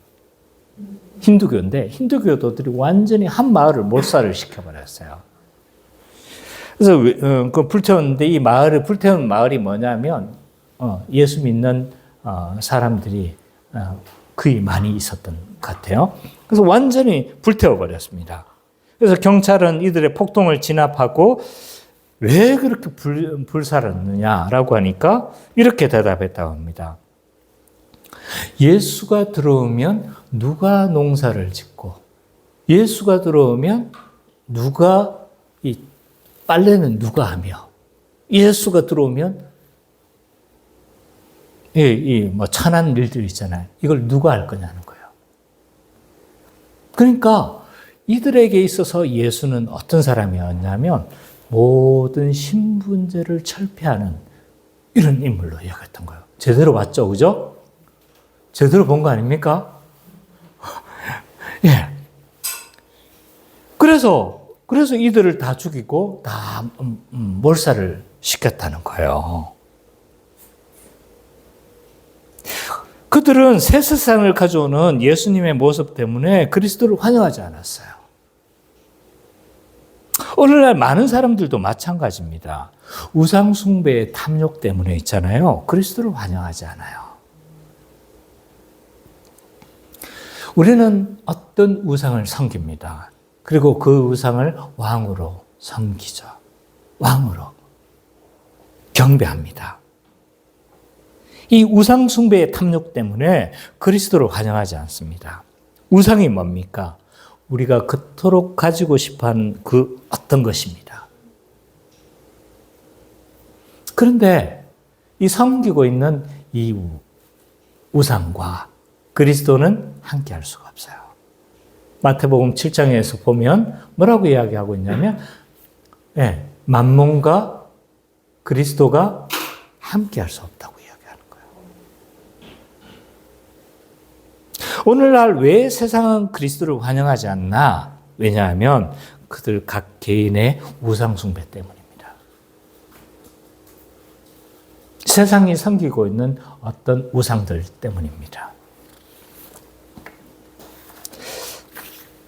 힌두교인데 힌두교도들이 완전히 한 마을을 몰살을 시켜버렸어요. 그래서 그 불태웠는데 이 마을을 불태운 마을이 뭐냐면 예수 믿는 사람들이 거의 많이 있었던 것 같아요. 그래서 완전히 불태워버렸습니다. 그래서 경찰은 이들의 폭동을 진압하고 왜 그렇게 불살았느냐라고 하니까 이렇게 대답했다고 합니다. 예수가 들어오면 누가 농사를 짓고 예수가 들어오면 누가 이 빨래는 누가 하며 예수가 들어오면 뭐 천한 일들 있잖아요. 이걸 누가 할 거냐는 거예요. 그러니까 이들에게 있어서 예수는 어떤 사람이었냐면 모든 신분제를 철폐하는 이런 인물로 여겼던 거예요. 제대로 봤죠, 그죠? 제대로 본 거 아닙니까? 예. 그래서 이들을 다 죽이고 다 몰살을 시켰다는 거예요. 그들은 새 세상을 가져오는 예수님의 모습 때문에 그리스도를 환영하지 않았어요. 오늘날 많은 사람들도 마찬가지입니다. 우상 숭배의 탐욕 때문에 있잖아요. 그리스도를 환영하지 않아요. 우리는 어떤 우상을 섬깁니다. 그리고 그 우상을 왕으로 섬기죠. 왕으로 경배합니다. 이 우상 숭배의 탐욕 때문에 그리스도를 환영하지 않습니다. 우상이 뭡니까? 우리가 그토록 가지고 싶어하는 그 어떤 것입니다. 그런데 이 섬기고 있는 이 우상과 그리스도는 함께 할 수가 없어요. 마태복음 7장에서 보면 뭐라고 이야기하고 있냐면 만몬과 그리스도가 함께 할 수 없다고 이야기하는 거예요. 오늘날 왜 세상은 그리스도를 환영하지 않나? 왜냐하면 그들 각 개인의 우상 숭배 때문입니다. 세상이 섬기고 있는 어떤 우상들 때문입니다.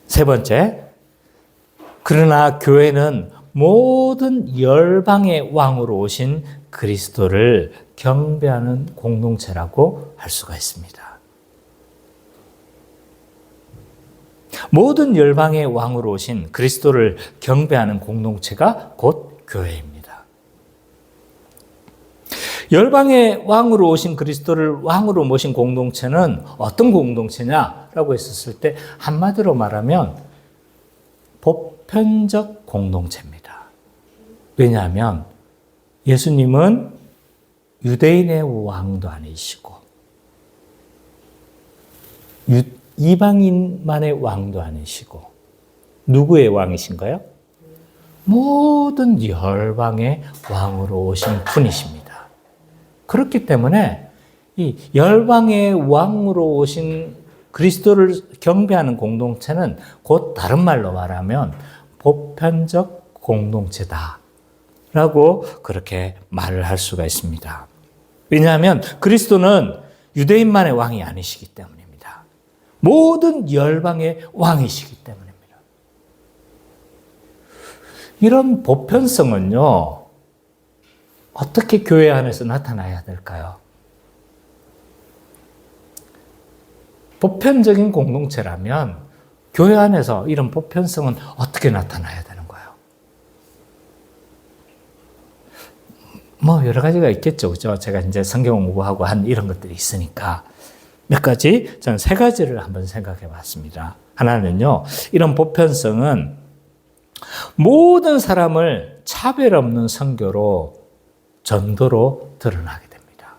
세 번째, 그러나 교회는 모든 열방의 왕으로 오신 그리스도를 경배하는 공동체라고 할 수가 있습니다. 모든 열방의 왕으로 오신 그리스도를 경배하는 공동체가 곧 교회입니다. 열방의 왕으로 오신 그리스도를 왕으로 모신 공동체는 어떤 공동체냐라고 했었을 때 한마디로 말하면 보편적 공동체입니다. 왜냐하면 예수님은 유대인의 왕도 아니시고 이방인만의 왕도 아니시고 누구의 왕이신가요? 모든 열방의 왕으로 오신 분이십니다. 그렇기 때문에 이 열방의 왕으로 오신 그리스도를 경배하는 공동체는 곧 다른 말로 말하면 보편적 공동체다라고 그렇게 말을 할 수가 있습니다. 왜냐하면 그리스도는 유대인만의 왕이 아니시기 때문입니다. 모든 열방의 왕이시기 때문입니다. 이런 보편성은요, 어떻게 교회 안에서 나타나야 될까요? 보편적인 공동체라면 교회 안에서 이런 보편성은 어떻게 나타나야 되는 거예요? 뭐 여러 가지가 있겠죠, 그죠? 제가 이제 성경 공부하고 한 이런 것들이 있으니까 몇 가지, 저는 세 가지를 한번 생각해 봤습니다. 하나는요, 이런 보편성은 모든 사람을 차별 없는 선교로 전도로 드러나게 됩니다.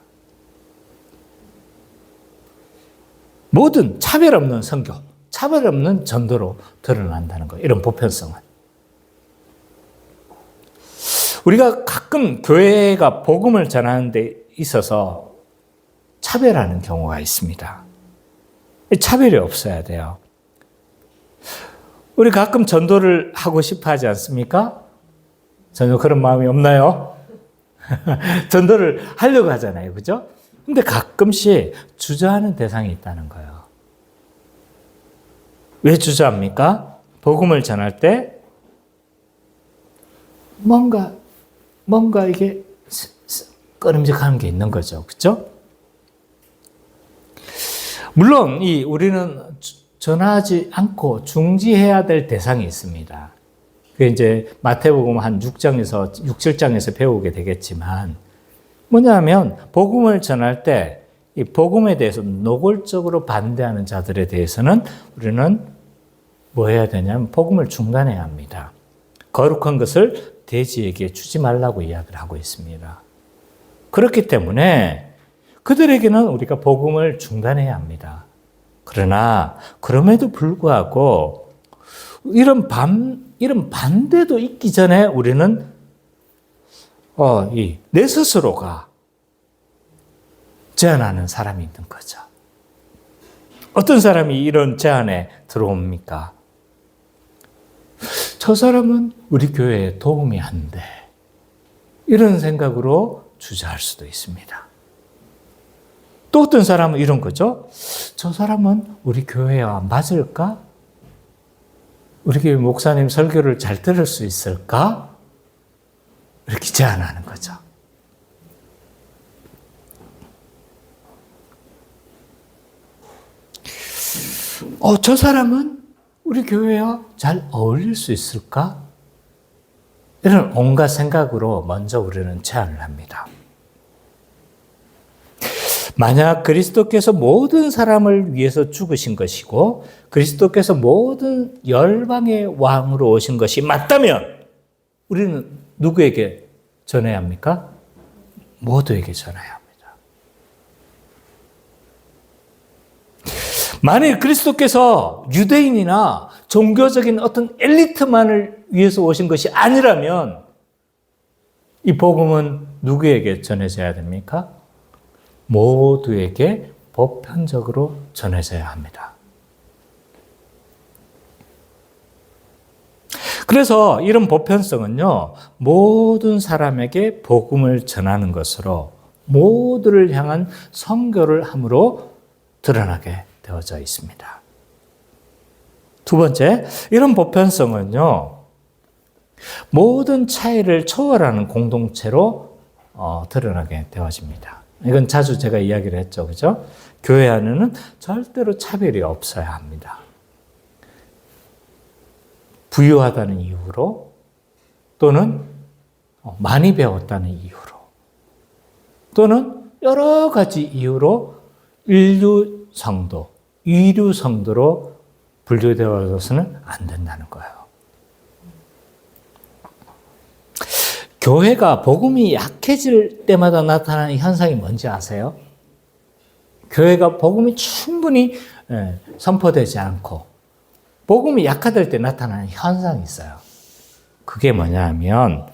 모든 차별 없는 선교, 차별 없는 전도로 드러난다는 거예요. 이런 보편성은. 우리가 가끔 교회가 복음을 전하는 데 있어서 차별하는 경우가 있습니다. 차별이 없어야 돼요. 우리 가끔 전도를 하고 싶어 하지 않습니까? 전혀 그런 마음이 없나요? 전도를 하려고 하잖아요. 그죠? 근데 가끔씩 주저하는 대상이 있다는 거예요. 왜 주저합니까? 복음을 전할 때 뭔가 이게 꺼림직한 게 있는 거죠. 그죠? 물론 우리는 전하지 않고 중지해야 될 대상이 있습니다. 그게 이제 마태복음 한 6장에서 6, 7장에서 배우게 되겠지만 뭐냐면 복음을 전할 때 이 복음에 대해서 노골적으로 반대하는 자들에 대해서는 우리는 뭐 해야 되냐면 복음을 중단해야 합니다. 거룩한 것을 돼지에게 주지 말라고 이야기를 하고 있습니다. 그렇기 때문에 그들에게는 우리가 복음을 중단해야 합니다. 그러나 그럼에도 불구하고 이런 반대도 있기 전에 우리는 내 스스로가 제안하는 사람이 있는 거죠. 어떤 사람이 이런 제안에 들어옵니까? 저 사람은 우리 교회에 도움이 안 돼. 이런 생각으로 주저할 수도 있습니다. 또 어떤 사람은 이런 거죠. 저 사람은 우리 교회와 맞을까? 우리 교회 목사님 설교를 잘 들을 수 있을까? 이렇게 제안하는 거죠. 저 사람은 우리 교회와 잘 어울릴 수 있을까? 이런 온갖 생각으로 먼저 우리는 제안을 합니다. 만약 그리스도께서 모든 사람을 위해서 죽으신 것이고 그리스도께서 모든 열방의 왕으로 오신 것이 맞다면 우리는 누구에게 전해야 합니까? 모두에게 전해야 합니다. 만일 그리스도께서 유대인이나 종교적인 어떤 엘리트만을 위해서 오신 것이 아니라면 이 복음은 누구에게 전해져야 됩니까? 모두에게 보편적으로 전해져야 합니다. 그래서 이런 보편성은요, 모든 사람에게 복음을 전하는 것으로 모두를 향한 선교를 함으로 드러나게 되어져 있습니다. 두 번째, 이런 보편성은요, 모든 차이를 초월하는 공동체로 드러나게 되어집니다. 이건 자주 제가 이야기를 했죠. 그죠? 교회 안에는 절대로 차별이 없어야 합니다. 부유하다는 이유로 또는 많이 배웠다는 이유로 또는 여러 가지 이유로 인류 성도, 이류 성도로 분류되어서는 안 된다는 거예요. 교회가 복음이 약해질 때마다 나타나는 현상이 뭔지 아세요? 교회가 복음이 충분히 선포되지 않고 복음이 약화될 때 나타나는 현상이 있어요. 그게 뭐냐면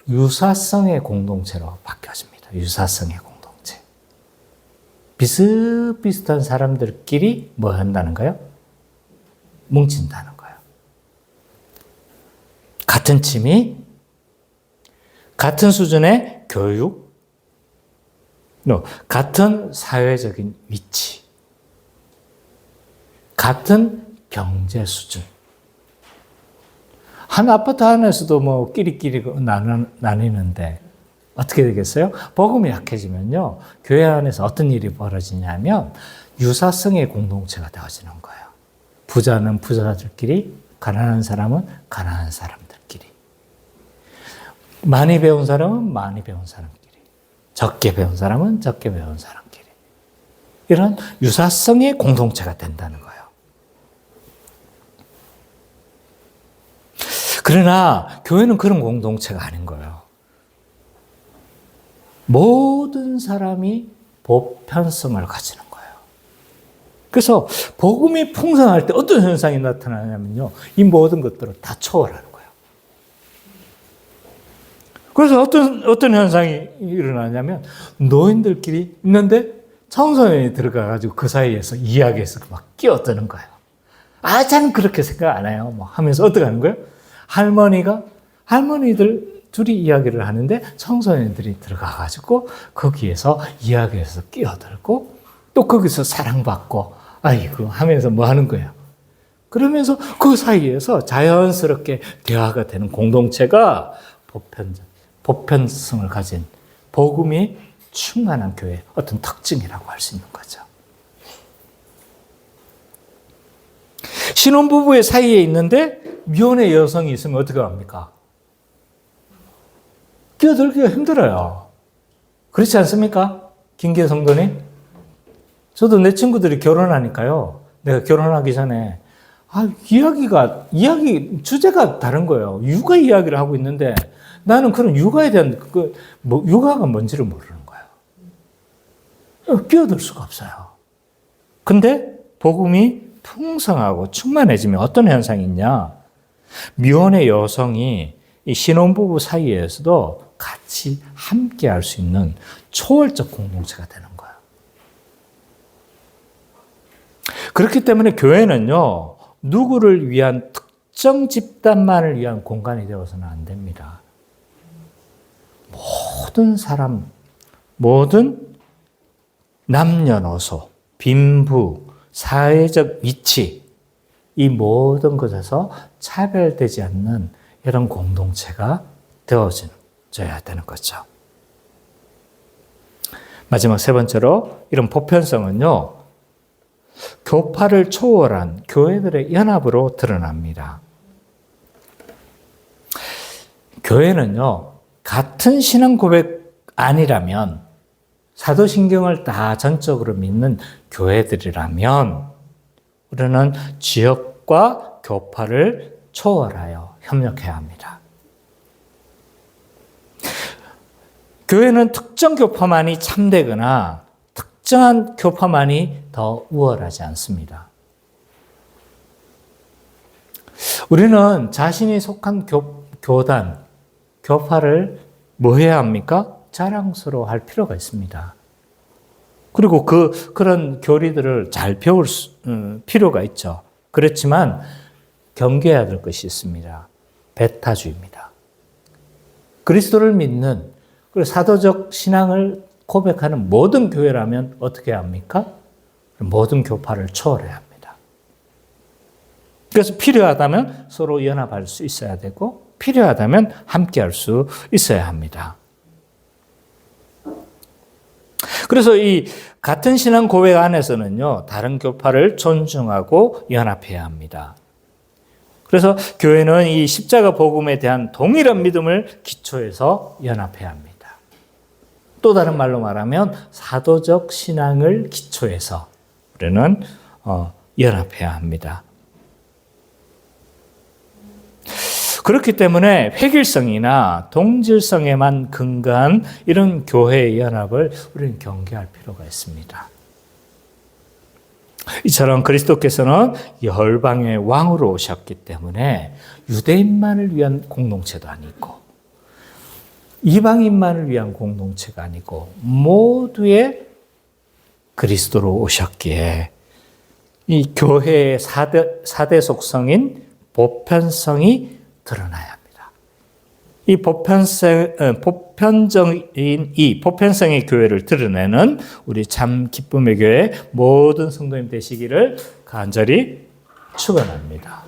유사성의 공동체로 바뀌어집니다. 유사성의 공동체. 비슷비슷한 사람들끼리 뭐 한다는 거예요? 뭉친다는 거예요. 같은 취미, 같은 수준의 교육, 같은 사회적인 위치, 같은 경제 수준. 한 아파트 안에서도 뭐 끼리끼리 나뉘는데 어떻게 되겠어요? 복음이 약해지면요, 교회 안에서 어떤 일이 벌어지냐면 유사성의 공동체가 되어지는 거예요. 부자는 부자들끼리, 가난한 사람은 가난한 사람들끼리, 많이 배운 사람은 많이 배운 사람끼리, 적게 배운 사람은 적게 배운 사람끼리, 이런 유사성의 공동체가 된다는 거예요. 그러나 교회는 그런 공동체가 아닌 거예요. 모든 사람이 보편성을 가지는 거예요. 그래서 복음이 풍성할 때 어떤 현상이 나타나냐면요, 이 모든 것들을 다 초월하는 거예요. 그래서 어떤 현상이 일어나냐면 노인들끼리 있는데 청소년이 들어가가지고 그 사이에서 이야기해서 막 끼어드는 거예요. 저는 그렇게 생각 안 해요. 뭐 하면서 어떻게 하는 거예요? 할머니들 둘이 이야기를 하는데 청소년들이 들어가가지고 거기에서 이야기해서 끼어들고 또 거기서 사랑받고 아이고 하면서 뭐 하는 거예요. 그러면서 그 사이에서 자연스럽게 대화가 되는 공동체가 보편성을 가진 복음이 충만한 교회의 어떤 특징이라고 할 수 있는 거죠. 신혼부부의 사이에 있는데 미혼의 여성이 있으면 어떻게 합니까? 끼어들기가 힘들어요. 그렇지 않습니까? 김기혜 성도님? 저도 내 친구들이 결혼하니까요, 내가 결혼하기 전에 이야기 주제가 다른 거예요. 육아 이야기를 하고 있는데 나는 그런 육아에 대한 육아가 뭔지를 모르는 거예요. 끼어들 수가 없어요. 근데 복음이 풍성하고 충만해지면 어떤 현상이 있냐? 미혼의 여성이 이 신혼부부 사이에서도 같이 함께 할 수 있는 초월적 공동체가 되는 거예요. 그렇기 때문에 교회는요, 누구를 위한 특정 집단만을 위한 공간이 되어서는 안 됩니다. 모든 사람, 모든 남녀노소, 빈부, 사회적 위치, 이 모든 것에서 차별되지 않는 이런 공동체가 되어져야 되는 거죠. 마지막 세 번째로 이런 보편성은요, 교파를 초월한 교회들의 연합으로 드러납니다. 교회는요, 같은 신앙 고백 아니라면, 사도신경을 다 전적으로 믿는 교회들이라면 우리는 지역과 교파를 초월하여 협력해야 합니다. 교회는 특정 교파만이 참되거나 특정한 교파만이 더 우월하지 않습니다. 우리는 자신이 속한 교단, 교파를 뭐 해야 합니까? 자랑스러워할 필요가 있습니다. 그리고 그런 교리들을 잘 배울 필요가 있죠. 그렇지만 경계해야 될 것이 있습니다. 배타주의입니다. 그리스도를 믿는, 그리고 사도적 신앙을 고백하는 모든 교회라면 어떻게 합니까? 모든 교파를 초월해야 합니다. 그래서 필요하다면 서로 연합할 수 있어야 되고 필요하다면 함께할 수 있어야 합니다. 그래서 이 같은 신앙 고백 안에서는요, 다른 교파를 존중하고 연합해야 합니다. 그래서 교회는 이 십자가 복음에 대한 동일한 믿음을 기초해서 연합해야 합니다. 또 다른 말로 말하면 사도적 신앙을 기초해서 우리는 연합해야 합니다. 그렇기 때문에 획일성이나 동질성에만 근거한 이런 교회의 연합을 우리는 경계할 필요가 있습니다. 이처럼 그리스도께서는 열방의 왕으로 오셨기 때문에 유대인만을 위한 공동체도 아니고 이방인만을 위한 공동체가 아니고 모두의 그리스도로 오셨기에 이 교회의 4대 속성인 보편성이 드러나야 합니다. 이 보편성의 교회를 드러내는 우리 참 기쁨의 교회 모든 성도님 되시기를 간절히 축원합니다.